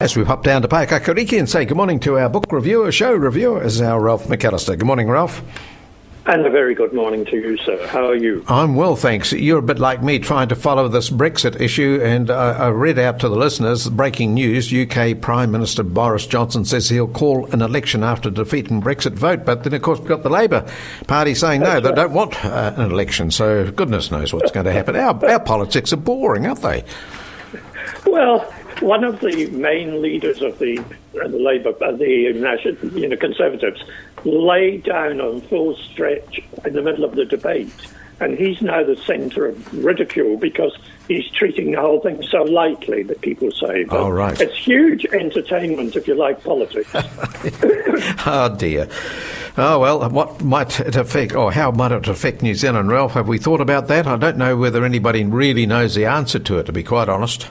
As we hop down to Paikakariki and say good morning to our book reviewer, show reviewer, is our Ralph McAllister. Good morning, Ralph. And a very good morning to you, sir. How are you? I'm well, thanks. You're a bit like me trying to follow this Brexit issue, and I read out to the listeners, breaking news, UK Prime Minister Boris Johnson says he'll call an election after defeating Brexit vote, but then, of course, we've got the Labour Party saying no, they don't want an election, so goodness knows what's going to happen. Our politics are boring, aren't they? Well, one of the main leaders of the Labour, the Conservatives, lay down on full stretch in the middle of the debate, and he's now the centre of ridicule because he's treating the whole thing so lightly that people say. But right. It's huge entertainment if you like politics. Oh dear. Oh well, what might it affect, or how might it affect New Zealand, Ralph? Have we thought about that? I don't know whether anybody really knows the answer to it, to be quite honest.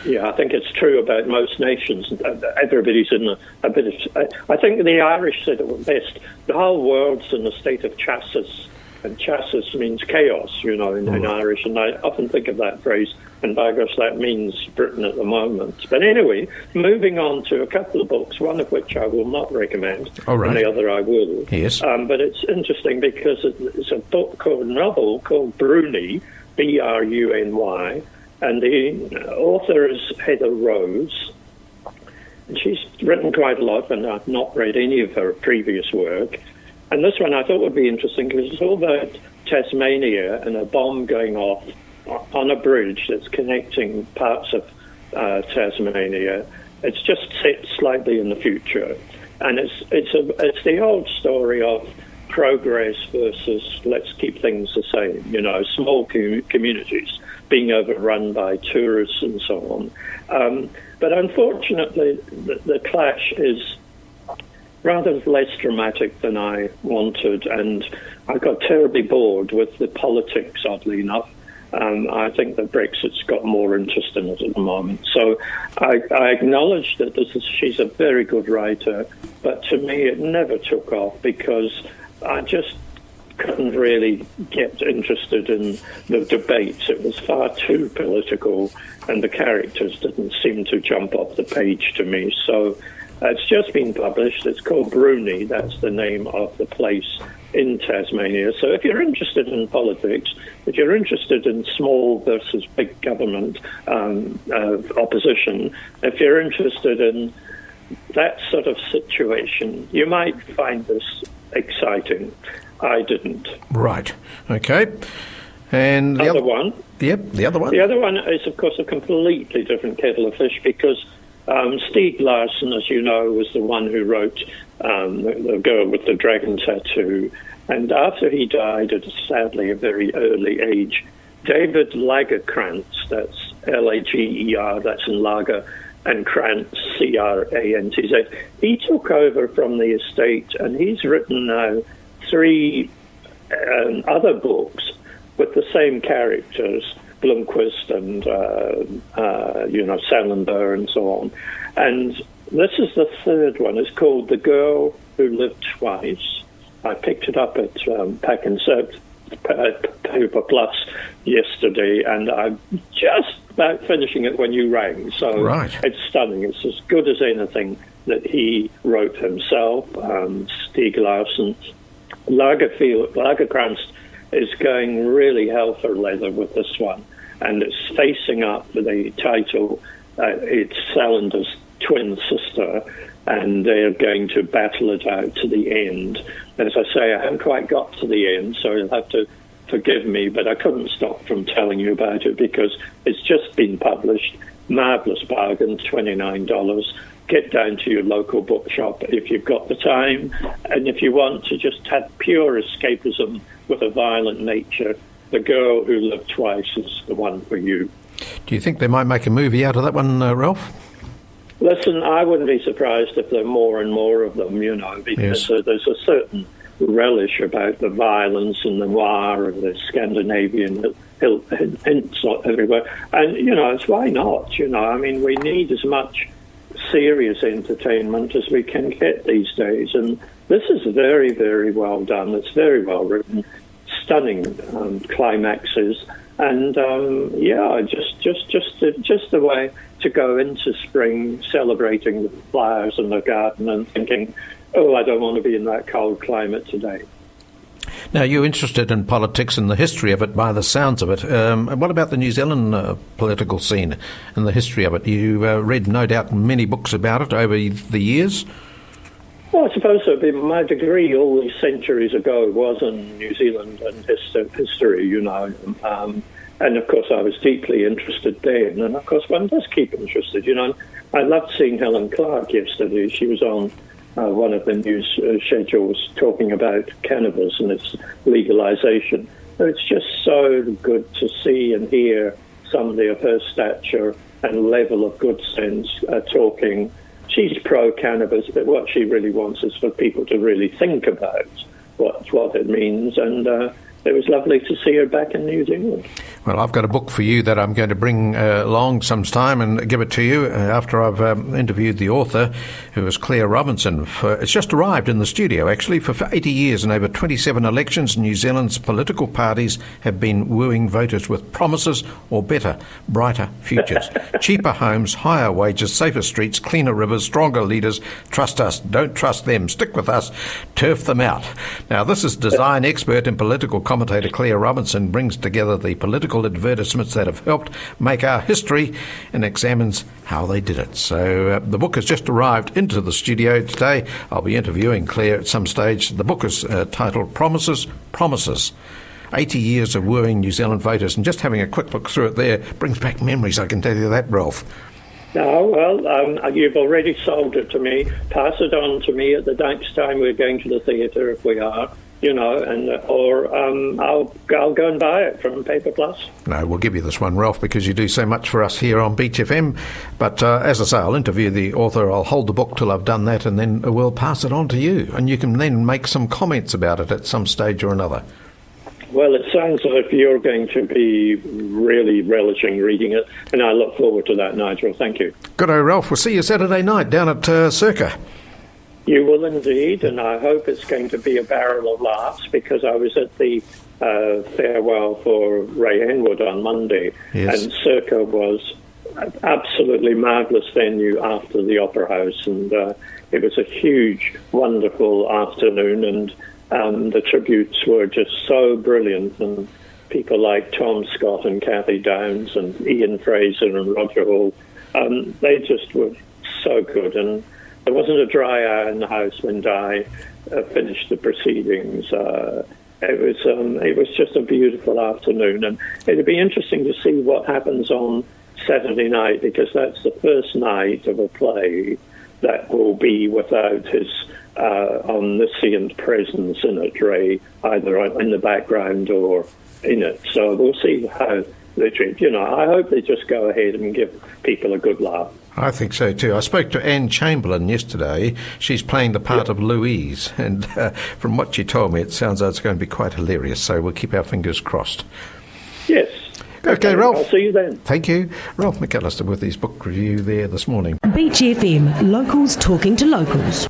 Yeah, I think it's true about most nations. Everybody's in a bit of... I think the Irish said it best. The whole world's in a state of chassis, and chassis means chaos, in Irish, and I often think of that phrase, and by gosh, that means Britain at the moment. But anyway, moving on to a couple of books, one of which I will not recommend, and the other I will. Yes. But it's interesting because it's a novel called Bruny, B-R-U-N-Y, and the author is Heather Rose. And she's written quite a lot, and I've not read any of her previous work. And this one I thought would be interesting because it's all about Tasmania and a bomb going off on a bridge that's connecting parts of Tasmania. It's just set slightly in the future. And it's the old story of progress versus let's keep things the same, small communities being overrun by tourists and so on. But unfortunately, the clash is rather less dramatic than I wanted, and I got terribly bored with the politics, oddly enough. I think that Brexit's got more interest in it at the moment. So I acknowledge that she's a very good writer, but to me it never took off because I just couldn't really get interested in the debates. It was far too political, and the characters didn't seem to jump off the page to me. So it's just been published. It's called Bruny. That's the name of the place in Tasmania. So if you're interested in politics, if you're interested in small versus big government opposition, if you're interested in that sort of situation, you might find this exciting. I didn't. Right. Okay. And the other one? Yep, the other one. The other one is, of course, a completely different kettle of fish because Stieg Larsson, as you know, was the one who wrote The Girl with the Dragon Tattoo. And after he died at, sadly, a very early age, David Lagercrantz, that's Lager, that's in Lager, and Krantz, C-R-A-N-T-Z, he took over from the estate, and he's written now 3 other books with the same characters, Blomqvist and Salander and so on. And this is the third one. It's called The Girl Who Lived Twice. I picked it up at Pack and Paper Plus yesterday, and I'm just about finishing it when you rang. So It's stunning. It's as good as anything that he wrote himself, Stieg Larsson. Lagercrantz is going really hell for leather with this one, and it's facing up the title. It's Salander's twin sister, and they're going to battle it out to the end. As I say, I haven't quite got to the end, so you'll have to forgive me, but I couldn't stop from telling you about it because it's just been published. Marvellous bargain, $29. Get down to your local bookshop if you've got the time, and if you want to just have pure escapism with a violent nature, The Girl Who Lived Twice is the one for you. Do you think they might make a movie out of that one, Ralph? Listen, I wouldn't be surprised if there are more and more of them, because there's a certain relish about the violence and the noir and the Scandinavian hints everywhere. And, it's why not? I mean, we need as much serious entertainment as we can get these days. And this is very, very well done. It's very well written, stunning climaxes. And just the way to go into spring celebrating the flowers in the garden and thinking, oh, I don't want to be in that cold climate today. Now, you're interested in politics and the history of it by the sounds of it. What about the New Zealand political scene and the history of it? You read, no doubt, many books about it over the years. Well, I suppose so. My degree all these centuries ago was in New Zealand and history, you know. And, of course, I was deeply interested then. And, of course, one does keep interested, you know. I loved seeing Helen Clark yesterday. She was on one of the news schedules talking about cannabis and its legalization. It's just so good to see and hear somebody of her stature and level of good sense talking. She's pro-cannabis, but what she really wants is for people to really think about what it means. And it was lovely to see her back in New Zealand. Well, I've got a book for you that I'm going to bring along sometime and give it to you after I've interviewed the author, who is Claire Robinson. It's just arrived in the studio, actually. For 80 years and over 27 elections, New Zealand's political parties have been wooing voters with promises or better, brighter futures. Cheaper homes, higher wages, safer streets, cleaner rivers, stronger leaders. Trust us, don't trust them, stick with us, turf them out. Now, this is design expert and political commentator Claire Robinson brings together the political advertisements that have helped make our history and examines how they did it. So the book has just arrived into the studio today. I'll be interviewing Claire at some stage. The book is titled Promises, Promises. 80 years of wooing New Zealand voters, and just having a quick look through it there brings back memories, I can tell you that, Ralph. No, well, you've already sold it to me. Pass it on to me at the next time we're going to the theatre, if we are. You know, or I'll go and buy it from Paper Plus. No, we'll give you this one, Ralph, because you do so much for us here on Beach FM. But as I say, I'll interview the author. I'll hold the book till I've done that, and then we'll pass it on to you. And you can then make some comments about it at some stage or another. Well, it sounds as if you're going to be really relishing reading it, and I look forward to that, Nigel. Thank you. Good-o, Ralph. We'll see you Saturday night down at Circa. You will indeed, and I hope it's going to be a barrel of laughs, because I was at the farewell for Ray Enwood on Monday, yes. And Circa was an absolutely marvellous venue after the Opera House, and it was a huge, wonderful afternoon, and the tributes were just so brilliant, and people like Tom Scott and Kathy Downs and Ian Fraser and Roger Hall, they just were so good, and there wasn't a dry eye in the house when Di finished the proceedings. It was just a beautiful afternoon, and it'll be interesting to see what happens on Saturday night, because that's the first night of a play that will be without his omniscient presence in it, Ray, either in the background or in it. So we'll see how they treat. You know, I hope they just go ahead and give people a good laugh. I think so too. I spoke to Anne Chamberlain yesterday. She's playing the part of Louise, and from what she told me, it sounds like it's going to be quite hilarious, so we'll keep our fingers crossed. Yes. Okay, Ralph. I'll see you then. Thank you. Ralph McAllister with his book review there this morning. Beach FM, locals talking to locals.